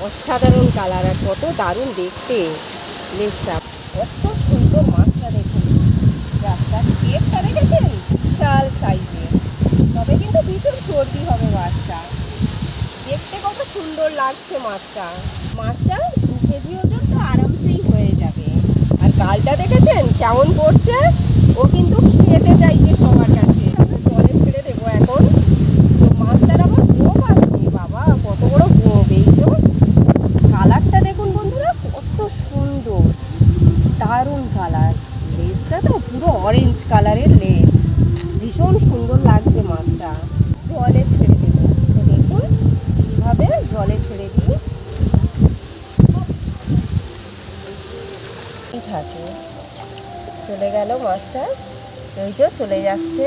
অসাধারণ কালার আর কত দারুণ দেখতে লেজটা। কত সুন্দর মাছটা দেখুন। রাস্তার টেপটা দেখেছেন, বিশাল সাইজের, তবে কিন্তু ভীষণ চর্বি হবে মাছটা। দেখতে কত সুন্দর লাগছে মাছটা। মাছটা 2 কেজি ওজন তো আরামসেই হয়ে যাবে। আর গালটা দেখেছেন কেমন করছে, ও কিন্তু খেতে চাইছে সবার কাছে। জলে ছেড়ে দেবো এখন। তো মাছটার আবার গোঁফ আছে, বাবা কত বড় গোঁফ, এই যে কালারটা দেখুন বন্ধুরা, কত সুন্দর, দারুণ কালার। লেজটা তো পুরো অরেঞ্জ কালারের লেজ, ভীষণ সুন্দর লাগছে মাছটা। জলে ছেড়ে দেবো, তো দেখুন এইভাবে জলে ছেড়ে দিই থাকে। চলে গেল মাছটা, ওই যে চলে যাচ্ছে।